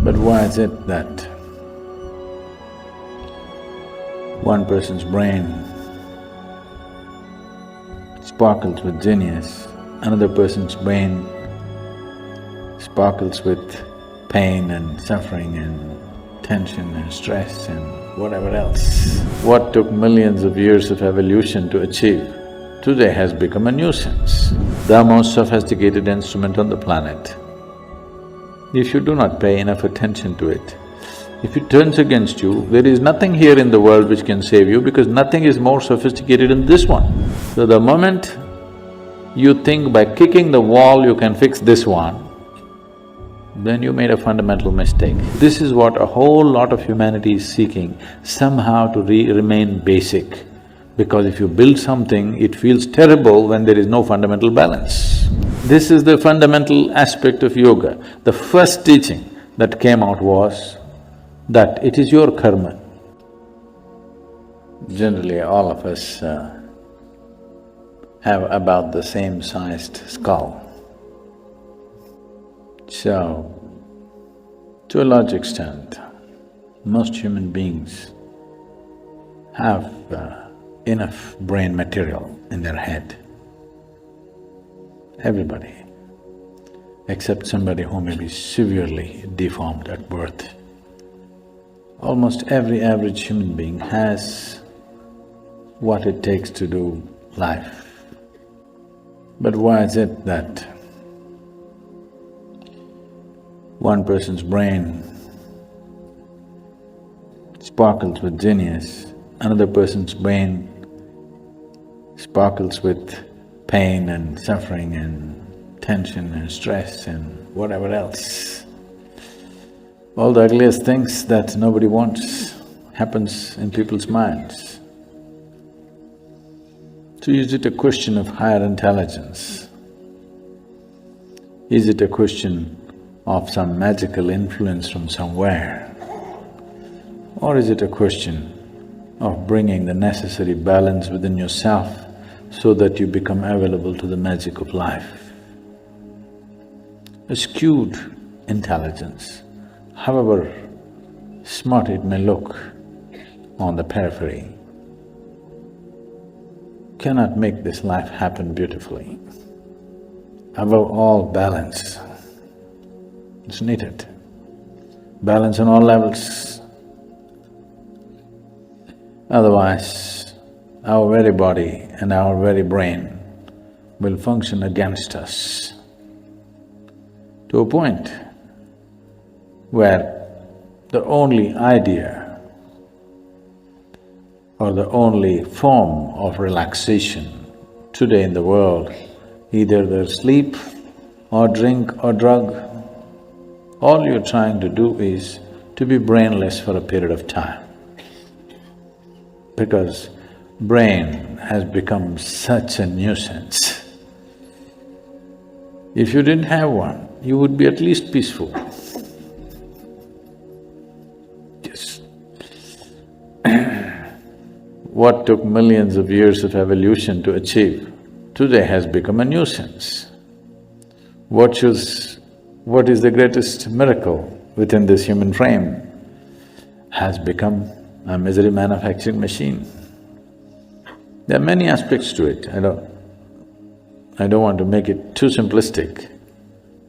But why is it that one person's brain sparkles with genius, another person's brain sparkles with pain and suffering and tension and stress and whatever else? What took millions of years of evolution to achieve, today has become a nuisance. The most sophisticated instrument on the planet. If you do not pay enough attention to it, if it turns against you, there is nothing here in the world which can save you because nothing is more sophisticated than this one. So the moment you think by kicking the wall you can fix this one, then you made a fundamental mistake. This is what a whole lot of humanity is seeking, somehow to remain basic. Because if you build something, it feels terrible when there is no fundamental balance. This is the fundamental aspect of yoga. The first teaching that came out was that it is your karma. Generally, all of us have about the same sized skull. So, to a large extent, most human beings have enough brain material in their head. Everybody, except somebody who may be severely deformed at birth. Almost every average human being has what it takes to do life. But why is it that one person's brain sparkles with genius, another person's brain sparkles with pain and suffering and tension and stress and whatever else? All the ugliest things that nobody wants happens in people's minds. So is it a question of higher intelligence? Is it a question of some magical influence from somewhere? Or is it a question of bringing the necessary balance within yourself so that you become available to the magic of life? A skewed intelligence, however smart it may look on the periphery, cannot make this life happen beautifully. Above all, balance is needed. Balance on all levels. Otherwise, our very body and our very brain will function against us to a point where the only idea or the only form of relaxation today in the world, either there's sleep or drink or drug, all you're trying to do is to be brainless for a period of time. Because brain has become such a nuisance. If you didn't have one, you would be at least peaceful. Yes. What took millions of years of evolution to achieve, today has become a nuisance. What is the greatest miracle within this human frame has become a misery manufacturing machine. There are many aspects to it, I don't want to make it too simplistic,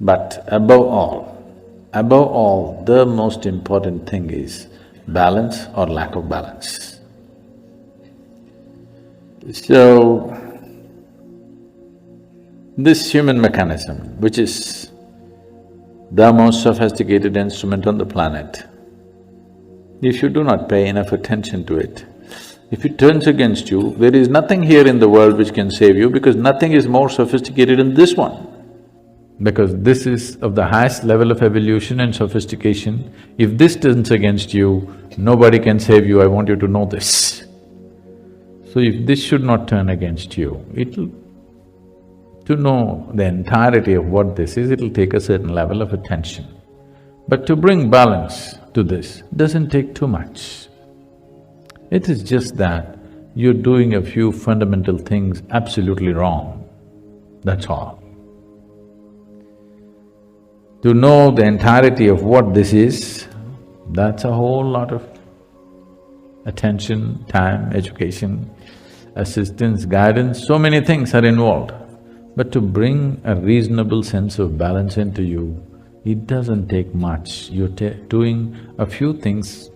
but above all, the most important thing is balance or lack of balance. So, this human mechanism, which is the most sophisticated instrument on the planet, if you do not pay enough attention to it, if it turns against you, there is nothing here in the world which can save you because nothing is more sophisticated than this one. Because this is of the highest level of evolution and sophistication. If this turns against you, nobody can save you, I want you to know this. So if this should not turn against you, to know the entirety of what this is, it'll take a certain level of attention. But to bring balance to this doesn't take too much. It is just that you're doing a few fundamental things absolutely wrong, that's all. To know the entirety of what this is, that's a whole lot of attention, time, education, assistance, guidance, so many things are involved. But to bring a reasonable sense of balance into you, it doesn't take much. You're doing a few things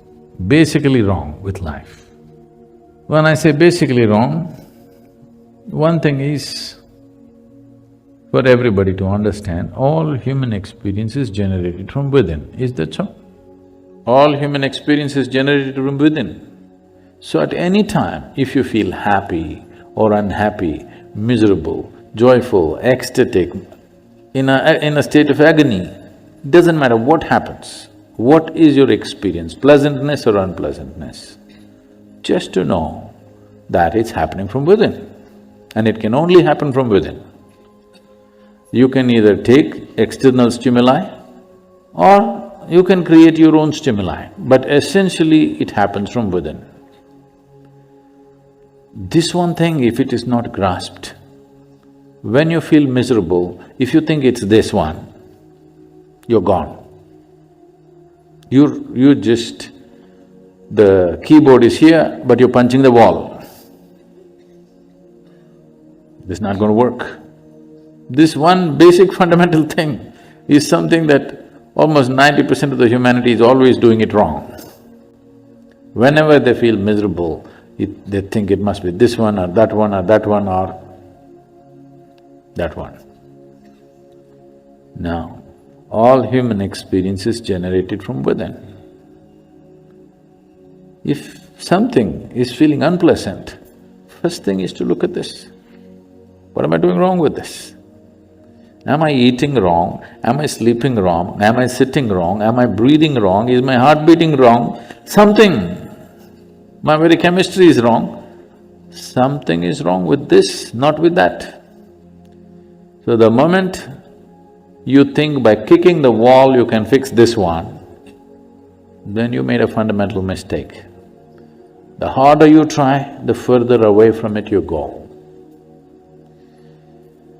basically wrong with life. When I say basically wrong, one thing is for everybody to understand, all human experience is generated from within. Is that so? All human experience is generated from within. So at any time, if you feel happy or unhappy, miserable, joyful, ecstatic, in a state of agony, doesn't matter what happens, what is your experience, pleasantness or unpleasantness, just to know that it's happening from within, and it can only happen from within. You can either take external stimuli or you can create your own stimuli, but essentially it happens from within. This one thing, if it is not grasped, when you feel miserable, if you think it's this one, you're gone. You're just… the keyboard is here, but you're punching the wall. This is not going to work. This one basic fundamental thing is something that almost 90% of the humanity is always doing it wrong. Whenever they feel miserable, they think it must be this one or that one or that one or that one. Now, all human experience is generated from within. If something is feeling unpleasant, first thing is to look at this. What am I doing wrong with this? Am I eating wrong? Am I sleeping wrong? Am I sitting wrong? Am I breathing wrong? Is my heart beating wrong? Something… my very chemistry is wrong. Something is wrong with this, not with that. So the moment you think by kicking the wall you can fix this one, then you made a fundamental mistake. The harder you try, the further away from it you go.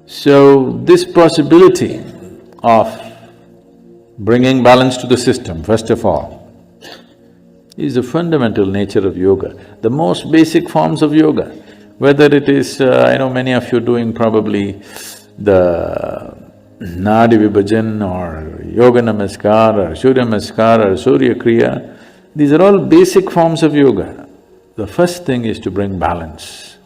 So this possibility of bringing balance to the system, first of all, is the fundamental nature of yoga, the most basic forms of yoga. Whether it is… I know many of you doing probably the Nadi Vibhajan or Yoga Namaskar or Surya Namaskar or Surya Kriya, these are all basic forms of yoga. The first thing is to bring balance.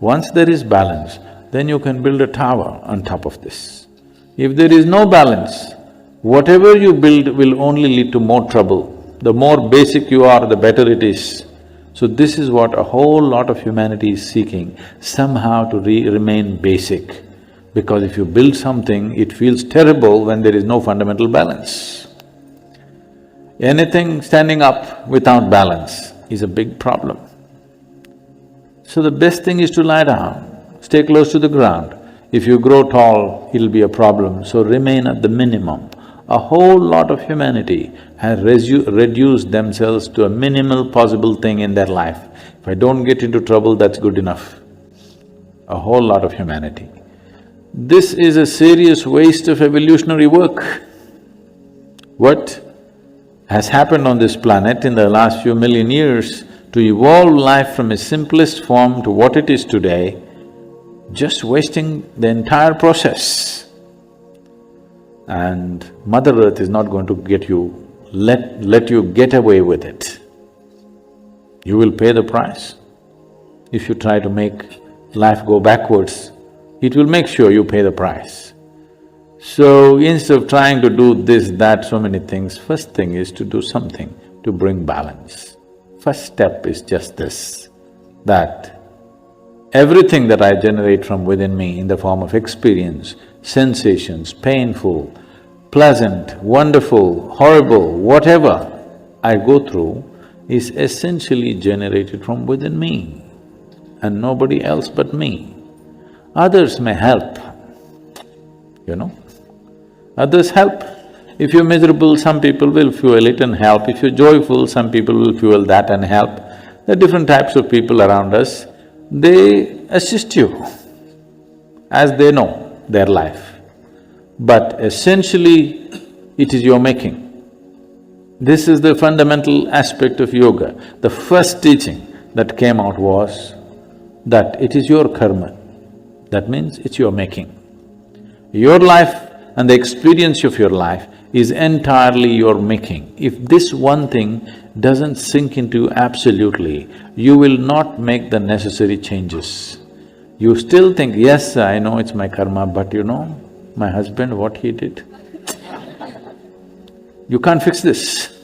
Once there is balance, then you can build a tower on top of this. If there is no balance, whatever you build will only lead to more trouble. The more basic you are, the better it is. So this is what a whole lot of humanity is seeking, somehow to remain basic. Because if you build something, it feels terrible when there is no fundamental balance. Anything standing up without balance is a big problem. So the best thing is to lie down, stay close to the ground. If you grow tall, it'll be a problem, so remain at the minimum. A whole lot of humanity has reduced themselves to a minimal possible thing in their life. If I don't get into trouble, that's good enough. A whole lot of humanity. This is a serious waste of evolutionary work. What has happened on this planet in the last few million years to evolve life from its simplest form to what it is today, just wasting the entire process. And Mother Earth is not going to let you get away with it. You will pay the price. If you try to make life go backwards, it will make sure you pay the price. So instead of trying to do this, that, so many things, first thing is to do something to bring balance. First step is just this, that everything that I generate from within me in the form of experience, sensations, painful, pleasant, wonderful, horrible, whatever I go through is essentially generated from within me and nobody else but me. Others may help, Others help. If you're miserable, some people will fuel it and help. If you're joyful, some people will fuel that and help. There are different types of people around us. They assist you as they know their life. but essentially it is your making. This is the fundamental aspect of yoga. The first teaching that came out was that it is your karma. That means it's your making. Your life and the experience of your life is entirely your making. If this one thing doesn't sink into you absolutely, you will not make the necessary changes. You still think, yes, I know it's my karma, but you know, my husband, what he did, you can't fix this.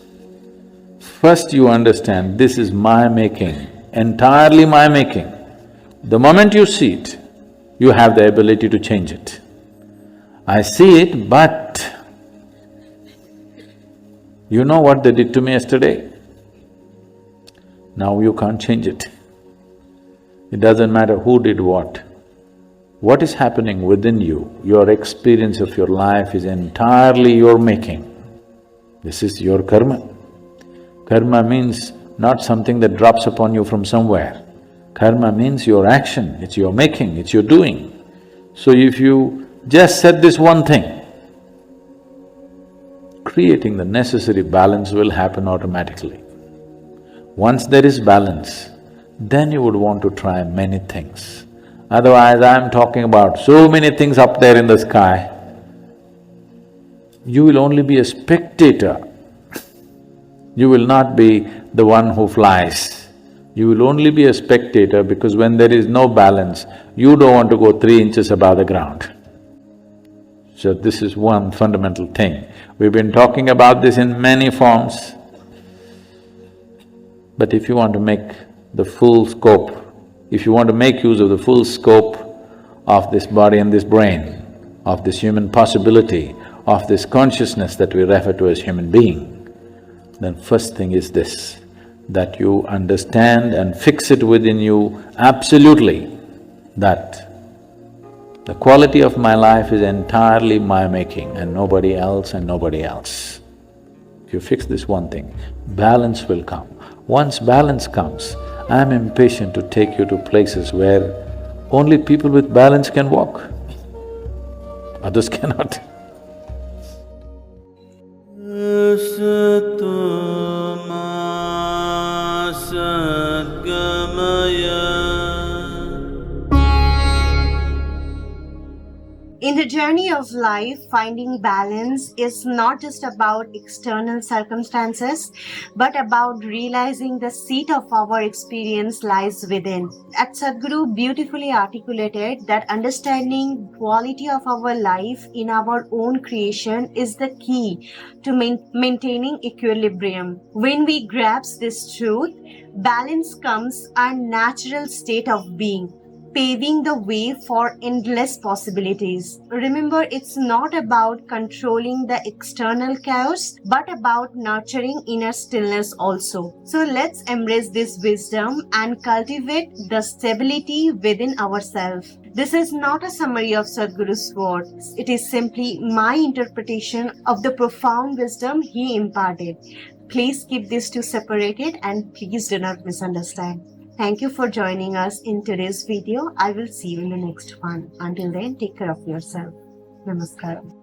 First you understand, this is my making, entirely my making. The moment you see it, you have the ability to change it. I see it, but you know what they did to me yesterday? Now you can't change it. It doesn't matter who did what. What is happening within you, your experience of your life is entirely your making. This is your karma. Karma means not something that drops upon you from somewhere. Karma means your action, it's your making, it's your doing. So if you just said this one thing, creating the necessary balance will happen automatically. Once there is balance, then you would want to try many things. Otherwise, I'm talking about so many things up there in the sky, you will only be a spectator. You will not be the one who flies. You will only be a spectator because when there is no balance, you don't want to go 3 inches above the ground. So this is one fundamental thing. We've been talking about this in many forms. But if you want to make the full scope, if you want to make use of the full scope of this body and this brain, of this human possibility, of this consciousness that we refer to as human being, then first thing is this, that you understand and fix it within you absolutely that the quality of my life is entirely my making and nobody else and nobody else. If you fix this one thing, balance will come. Once balance comes, I'm impatient to take you to places where only people with balance can walk, others cannot. In the journey of life, finding balance is not just about external circumstances, but about realizing the seat of our experience lies within. At Sadhguru beautifully articulated that understanding quality of our life in our own creation is the key to maintaining equilibrium. When we grasp this truth, balance comes our natural state of being, paving the way for endless possibilities. Remember, it's not about controlling the external chaos, but about nurturing inner stillness also. So let's embrace this wisdom and cultivate the stability within ourselves. This is not a summary of Sadhguru's words. It is simply my interpretation of the profound wisdom he imparted. Please keep these two separated and please do not misunderstand. Thank you for joining us in today's video. I will see you in the next one. Until then, take care of yourself. Namaskaram.